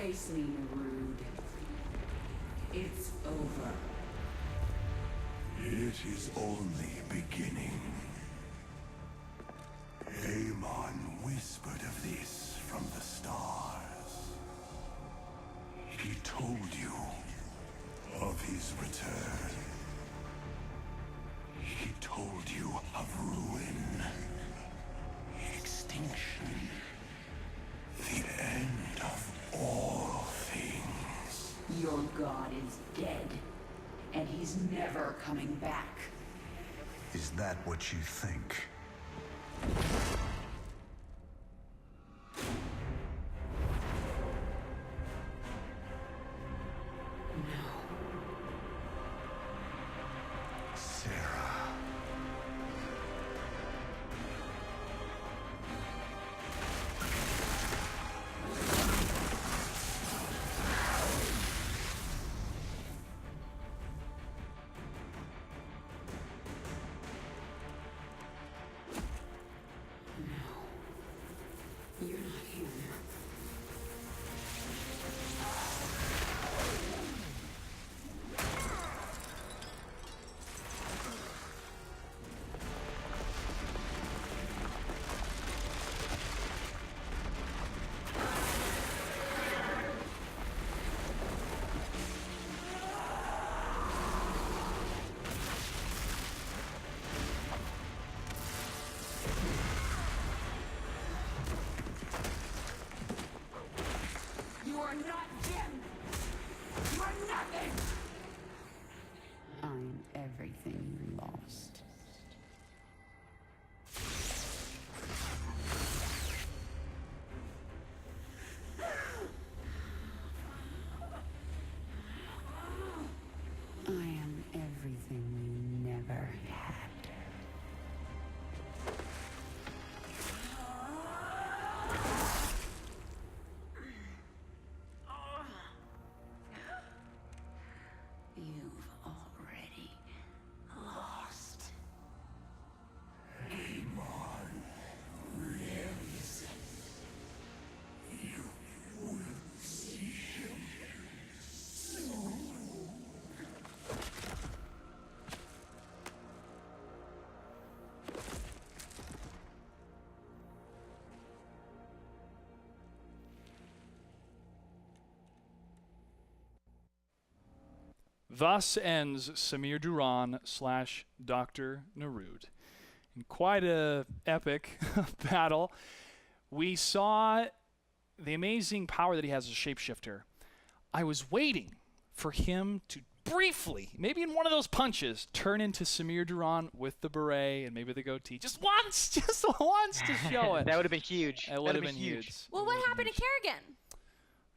face me, Newerth. It's over. It is only beginning. Amon whispered of this from the stars. He told you of his return. He told you of ruin, extinction, the end of all things. Your god is dead, and he's never coming back. Is that what you think? You're not here. You are not Jim! You are nothing! I'm everything you lost. I am everything you never had. You've already lost. Amon lives. You will see him soon. Thus ends Samir Duran / Dr. Newerth. In quite a epic battle, we saw the amazing power that he has as a shapeshifter. I was waiting for him to briefly, maybe in one of those punches, turn into Samir Duran with the beret and maybe the goatee. Just once to show it. That would have been huge. It would have been huge. Well, what happened to Kerrigan?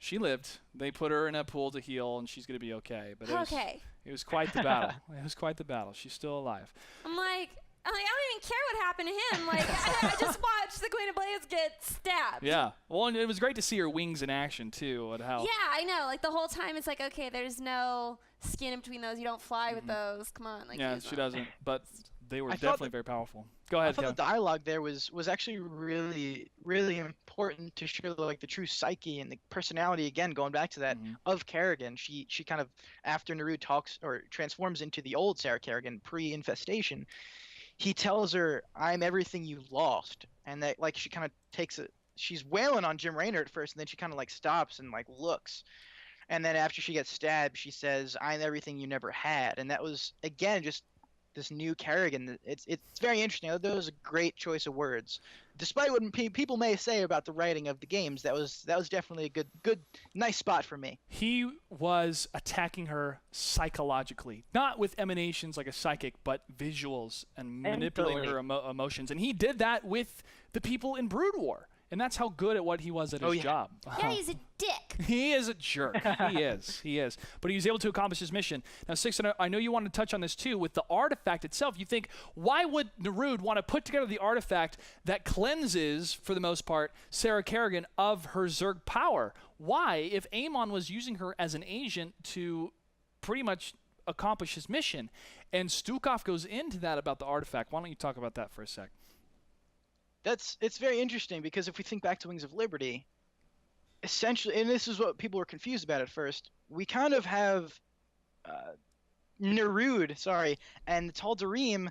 She lived. They put her in a pool to heal, and she's going to be okay. But it was quite the battle. It was quite the battle. She's still alive. I'm like, I don't even care what happened to him. Like, I just watched the Queen of Blades get stabbed. Yeah. Well, and it was great to see her wings in action, too, and how... Yeah, I know. Like, the whole time it's like, okay, there's no skin in between those. You don't fly with those. Come on. Like, yeah, she doesn't. But they were definitely very powerful. Go ahead, I thought Kevin. the dialogue there was actually really, really important to show like the true psyche and the personality, again, going back to that, of Kerrigan. She kind of, after Newerth talks or transforms into the old Sarah Kerrigan pre-infestation, he tells her, "I'm everything you lost." And that, like, she kind of takes it. She's wailing on Jim Raynor at first, and then she kind of like stops and like looks. And then after she gets stabbed, she says, "I'm everything you never had." And that was, again, just this new Kerrigan. It's very interesting. That was a great choice of words, despite what people may say about the writing of the games. That was definitely a good, nice spot for me. He was attacking her psychologically, not with emanations like a psychic, but visuals and manipulating her emotions. And he did that with the people in Brood War. And that's how good at what he was at his job. Yeah, he's a dick. He is a jerk. He is. But he was able to accomplish his mission. Now, Sixen, I know you want to touch on this too. With the artifact itself, you think, why would Newerth want to put together the artifact that cleanses, for the most part, Sarah Kerrigan of her Zerg power? Why, if Amon was using her as an agent to pretty much accomplish his mission? And Stukov goes into that about the artifact. Why don't you talk about that for a sec? It's very interesting, because if we think back to Wings of Liberty, essentially, and this is what people were confused about at first. We kind of have Newerth, sorry, and Tal'Darim.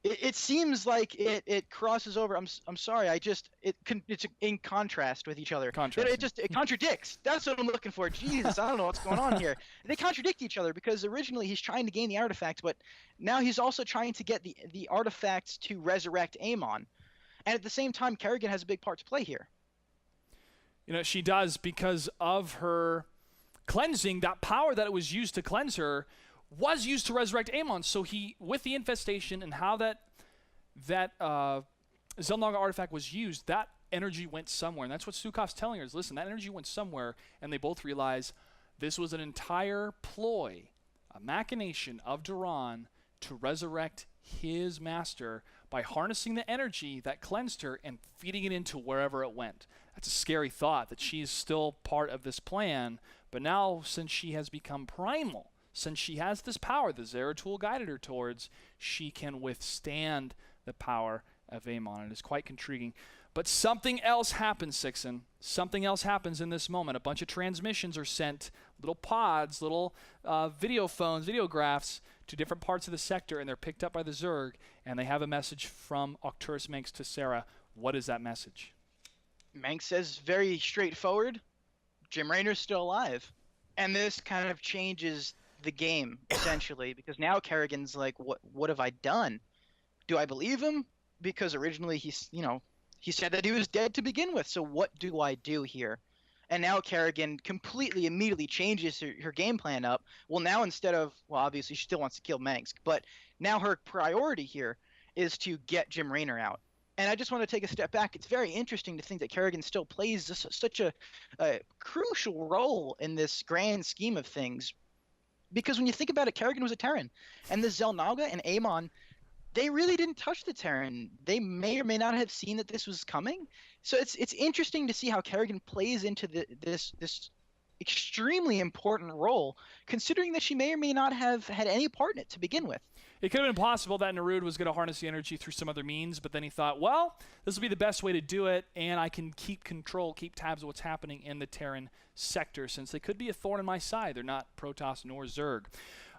It seems like it crosses over. I'm sorry. It's in contrast with each other. It contradicts. That's what I'm looking for. Jesus, I don't know what's going on here. They contradict each other because originally he's trying to gain the artifacts, but now he's also trying to get the artifacts to resurrect Amon. And at the same time, Kerrigan has a big part to play here. You know, she does, because of her cleansing. That power that it was used to cleanse her was used to resurrect Amon. So he, with the infestation and how that Xel'Naga artifact was used, that energy went somewhere. And that's what Stukhov's telling her is, listen, that energy went somewhere, and they both realize this was an entire ploy, a machination of Duran to resurrect his master by harnessing the energy that cleansed her and feeding it into wherever it went. That's a scary thought, that she is still part of this plan, but now, since she has become primal, since she has this power that Zeratul guided her towards, she can withstand the power of Amon. It is quite intriguing. But something else happens, Sixen. Something else happens in this moment. A bunch of transmissions are sent, little pods, little video phones, videographs to different parts of the sector, and they're picked up by the Zerg, and they have a message from Arcturus Manx to Sarah. What is that message? Manx says very straightforward, Jim Raynor's still alive. And this kind of changes the game, essentially, because now Kerrigan's like, what have I done? Do I believe him? Because originally he said that he was dead to begin with, so what do I do here? And now Kerrigan immediately changes her game plan up. Well, now instead of, obviously she still wants to kill Manx, but now her priority here is to get Jim Raynor out. And I just want to take a step back. It's very interesting to think that Kerrigan still plays such a crucial role in this grand scheme of things. Because when you think about it, Kerrigan was a Terran. And the Xel'Naga and Amon, they really didn't touch the Terran. They may or may not have seen that this was coming. So it's interesting to see how Kerrigan plays into this extremely important role, considering that she may or may not have had any part in it to begin with. It could have been possible that Newerth was going to harness the energy through some other means, but then he thought, well, this will be the best way to do it, and I can keep tabs of what's happening in the Terran sector, since they could be a thorn in my side. They're not Protoss nor Zerg.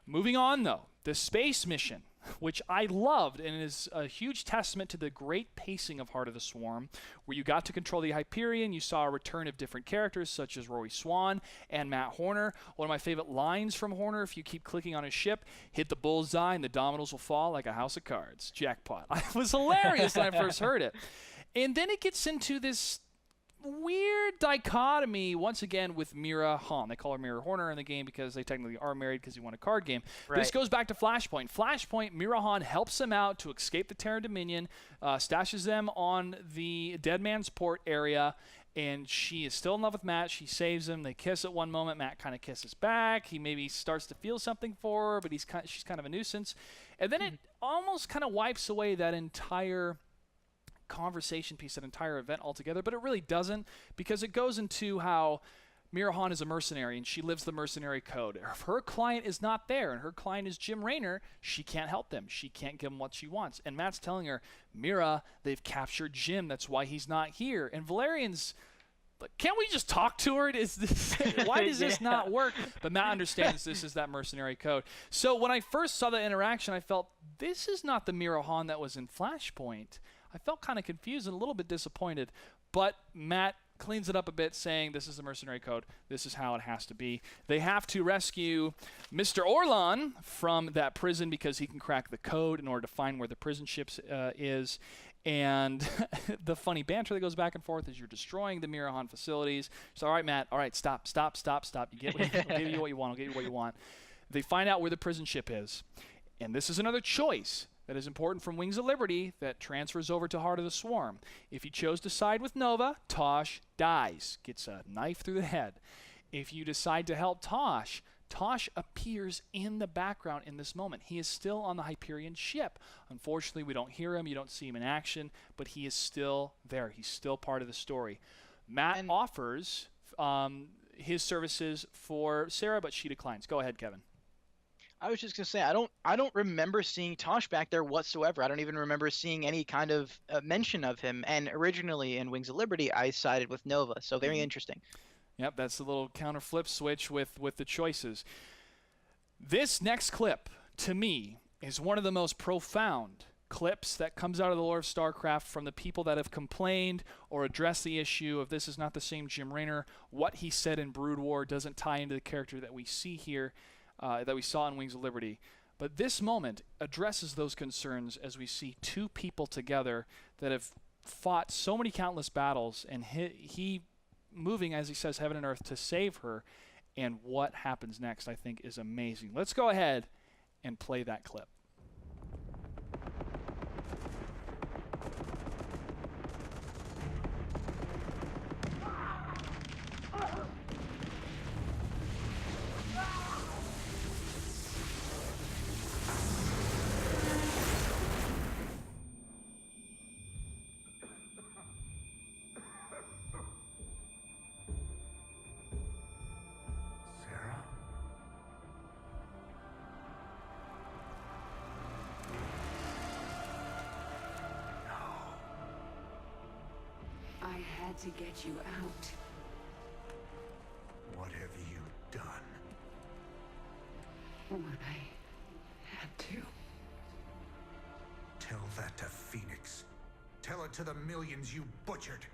Moving on, though, the space mission, which I loved, and is a huge testament to the great pacing of Heart of the Swarm, where you got to control the Hyperion. You saw a return of different characters, such as Rory Swan and Matt Horner. One of my favorite lines from Horner, if you keep clicking on his ship, hit the bullseye and the dominoes will fall like a house of cards. Jackpot. It was hilarious when I first heard it. And then it gets into this weird dichotomy once again with Mira Han. They call her Mira Horner in the game because they technically are married because he won a card game. Right. This goes back to Flashpoint. Flashpoint, Mira Han helps them out to escape the Terran Dominion, stashes them on the Dead Man's Port area, and she is still in love with Matt. She saves him. They kiss at one moment. Matt kind of kisses back. He maybe starts to feel something for her, but she's kind of a nuisance. And then it almost kind of wipes away that entire conversation piece, that entire event altogether, but it really doesn't, because it goes into how Mira Han is a mercenary and she lives the mercenary code. If her client is not there and her client is Jim Raynor, she can't help them. She can't give him what she wants. And Matt's telling her, Mira, they've captured Jim. That's why he's not here. And Valerian's like, can't we just talk to her? Why does this not work? But Matt understands this is that mercenary code. So when I first saw the interaction, I felt, this is not the Mira Han that was in Flashpoint. I felt kind of confused and a little bit disappointed, but Matt cleans it up a bit, saying this is the mercenary code. This is how it has to be. They have to rescue Mr. Orlan from that prison because he can crack the code in order to find where the prison ship is. And the funny banter that goes back and forth is you're destroying the Mirahan facilities. So, all right, Matt, all right, stop. You get I'll give you what you want. I'll give you what you want. They find out where the prison ship is. And this is another choice that is important from Wings of Liberty that transfers over to Heart of the Swarm. If you chose to side with Nova, Tosh dies, gets a knife through the head. If you decide to help Tosh, Tosh appears in the background in this moment. He is still on the Hyperion ship. Unfortunately, we don't hear him, you don't see him in action, but he is still there. He's still part of the story. Matt offers his services for Sarah, but she declines. Go ahead, Kevin. I was just gonna say I don't remember seeing Tosh back there whatsoever. I don't even remember seeing any kind of mention of him. And originally in Wings of Liberty, I sided with Nova, so very interesting. Yep, that's the little counter flip switch with the choices. This next clip, to me, is one of the most profound clips that comes out of the lore of StarCraft from the people that have complained or addressed the issue of this is not the same Jim Raynor. What he said in Brood War doesn't tie into the character that we see here, that we saw in Wings of Liberty. But this moment addresses those concerns as we see two people together that have fought so many countless battles, and he moving, as he says, heaven and earth to save her. And what happens next, I think, is amazing. Let's go ahead and play that clip. Sarah? I had to get you out. What have you done? What I had to. Tell that to Phoenix. Tell it to the millions you butchered.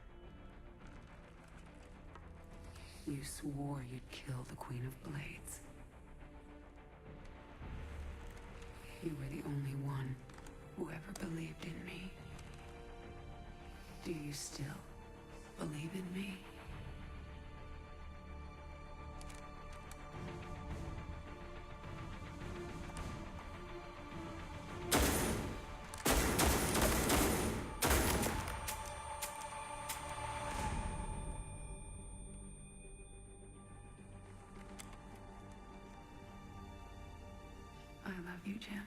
You swore you'd kill the Queen of Blades. You were the only one who ever believed in me. Do you still believe in me? I love you, Jim.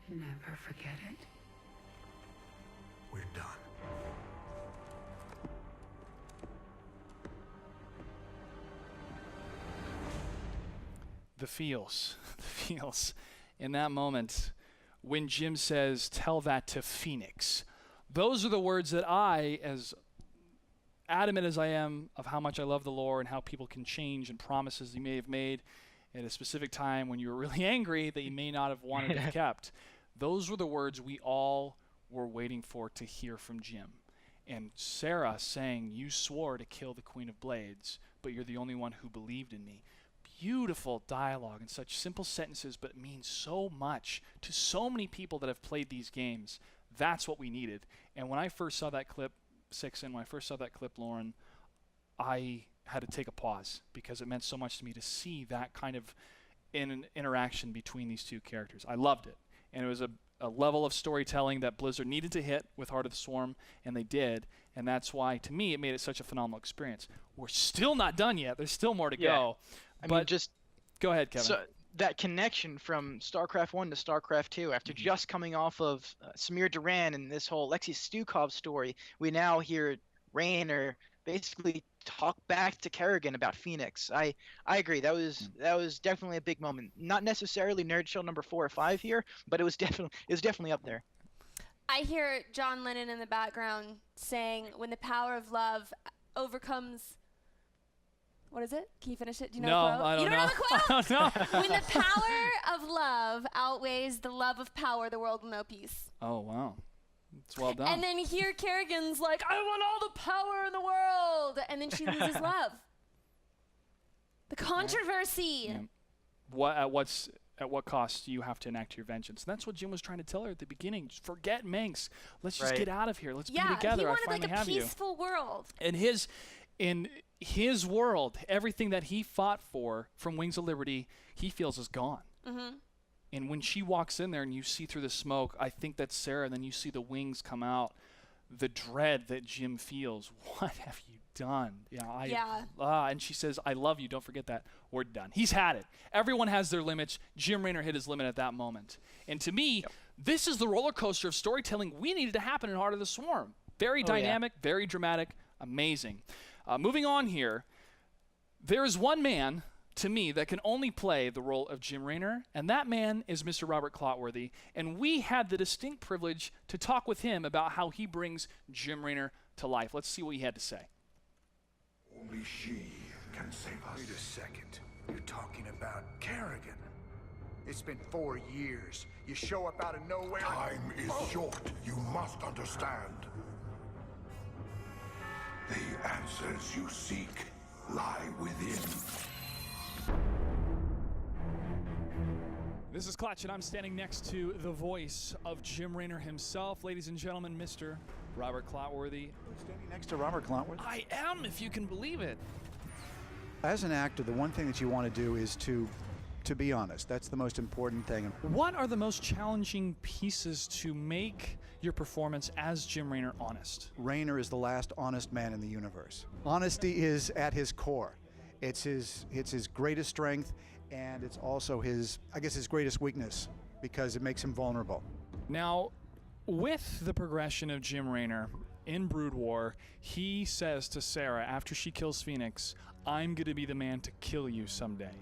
Never forget it. We're done. The feels in that moment when Jim says, tell that to Phoenix. Those are the words that I, as adamant as I am of how much I love the lore and how people can change and promises you may have made at a specific time when you were really angry that you may not have wanted to have kept. Those were the words we all were waiting for to hear from Jim. And Sarah saying, you swore to kill the Queen of Blades, but you're the only one who believed in me. Beautiful dialogue in such simple sentences, but means so much to so many people that have played these games. That's what we needed. And when I first saw that clip, Sixen, when I first saw that clip, Lauren, I had to take a pause because it meant so much to me to see that kind of interaction between these two characters. I loved it. And it was a level of storytelling that Blizzard needed to hit with Heart of the Swarm, and they did. And that's why, to me, it made it such a phenomenal experience. We're still not done yet. There's still more to go. I mean, just go ahead, Kevin. So that connection from StarCraft 1 to StarCraft 2, after just coming off of Samir Duran and this whole Alexei Stukov story, we now hear Raynor basically talk back to Kerrigan about Phoenix. I agree. That was definitely a big moment. Not necessarily Nerd Show number 4 or 5 here, but it was definitely up there. I hear John Lennon in the background saying, "When the power of love overcomes." What is it? Can you finish it? Do you know the quote? I don't you know. Know the quote? I don't know. When the power of love outweighs the love of power, the world will know peace. Oh, wow. It's well done. And then here Kerrigan's like, I want all the power in the world. And then she loses love. The controversy. Yeah. At what cost do you have to enact your vengeance? And that's what Jim was trying to tell her at the beginning. Just forget Manx. Let's just get out of here. Let's be together. He wanted I finally like a have peaceful world. And in his world, everything that he fought for from Wings of Liberty, he feels is gone. Mm-hmm. And when she walks in there and you see through the smoke, I think that's Sarah, and then you see the wings come out, the dread that Jim feels. What have you done? And she says, I love you. Don't forget that. We're done. He's had it. Everyone has their limits. Jim Raynor hit his limit at that moment. And to me, this is the roller coaster of storytelling we needed to happen in Heart of the Swarm. Very dynamic, very dramatic, amazing. Moving on here, there is one man to me that can only play the role of Jim Raynor, and that man is Mr. Robert Clotworthy. And we had the distinct privilege to talk with him about how he brings Jim Raynor to life. Let's see what he had to say. Only she can save us. Wait a second. You're talking about Kerrigan. It's been 4 years. You show up out of nowhere. Time is short. You must understand. The answers you seek lie within. This is Clutch, and I'm standing next to the voice of Jim Raynor himself. Ladies and gentlemen, Mr. Robert Clotworthy. Standing next to Robert Clotworthy? I am, if you can believe it. As an actor, the one thing that you want to do is to be honest. That's the most important thing. What are the most challenging pieces to make your performance as Jim Raynor honest? Raynor is the last honest man in the universe. Honesty is at his core. It's his greatest strength, and it's also his greatest weakness, because it makes him vulnerable. Now, with the progression of Jim Raynor in Brood War, he says to Sarah after she kills Phoenix, "I'm going to be the man to kill you someday."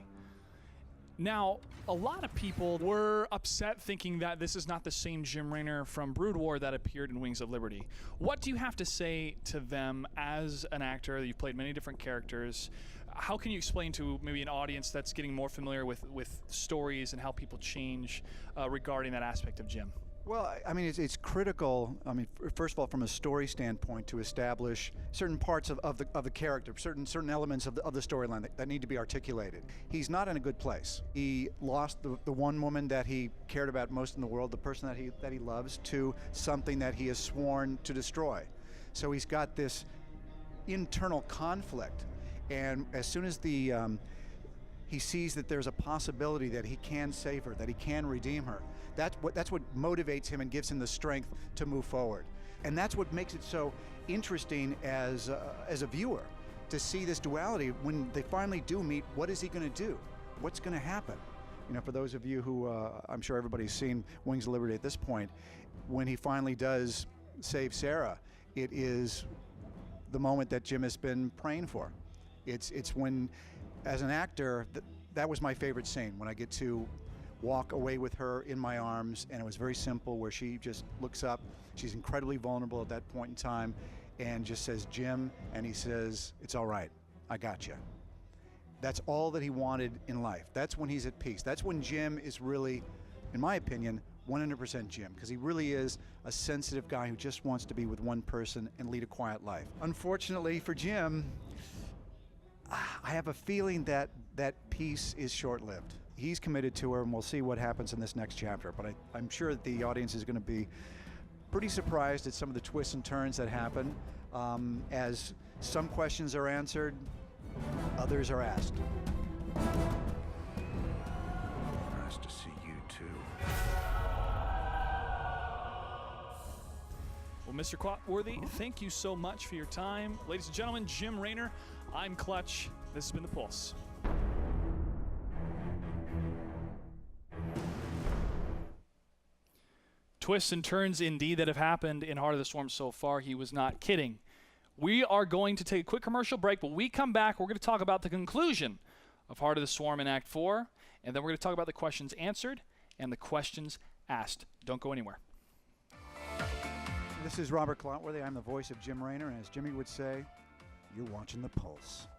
Now, a lot of people were upset thinking that this is not the same Jim Raynor from Brood War that appeared in Wings of Liberty. What do you have to say to them as an actor? You've played many different characters. How can you explain to maybe an audience that's getting more familiar with stories and how people change regarding that aspect of Jim? Well, I mean, it's critical. I mean, first of all, from a story standpoint, to establish certain parts of the character, certain elements of the storyline that need to be articulated. He's not in a good place. He lost the one woman that he cared about most in the world, the person that he loves, to something that he has sworn to destroy. So he's got this internal conflict, and as soon as he sees that there's a possibility that he can save her, that he can redeem her, that's what motivates him and gives him the strength to move forward. And that's what makes it so interesting as a viewer, to see this duality. When they finally do meet, what is he going to do? What's going to happen? You know, for those of you who, I'm sure everybody's seen Wings of Liberty at this point, when he finally does save Sarah, it is the moment that Jim has been praying for. It's when, as an actor, that was my favorite scene, when I get to walk away with her in my arms, and it was very simple, where she just looks up. She's incredibly vulnerable at that point in time, and just says, "Jim," and he says, "It's all right, I got you." That's all that he wanted in life. That's when he's at peace. That's when Jim is really, in my opinion, 100% Jim, because he really is a sensitive guy who just wants to be with one person and lead a quiet life. Unfortunately for Jim, I have a feeling that peace is short-lived. He's committed to her, and we'll see what happens in this next chapter. But I'm sure that the audience is going to be pretty surprised at some of the twists and turns that happen, as some questions are answered, others are asked. Nice to see you too. Well, Mr. Clotworthy, thank you so much for your time. Ladies and gentlemen, Jim Raynor, I'm Clutch. This has been The Pulse. Twists and turns indeed that have happened in Heart of the Swarm so far. He was not kidding. We are going to take a quick commercial break, but when we come back, we're going to talk about the conclusion of Heart of the Swarm in Act 4, and then we're going to talk about the questions answered and the questions asked. Don't go anywhere. This is Robert Clotworthy. I'm the voice of Jim Raynor, and as Jimmy would say, you're watching The Pulse.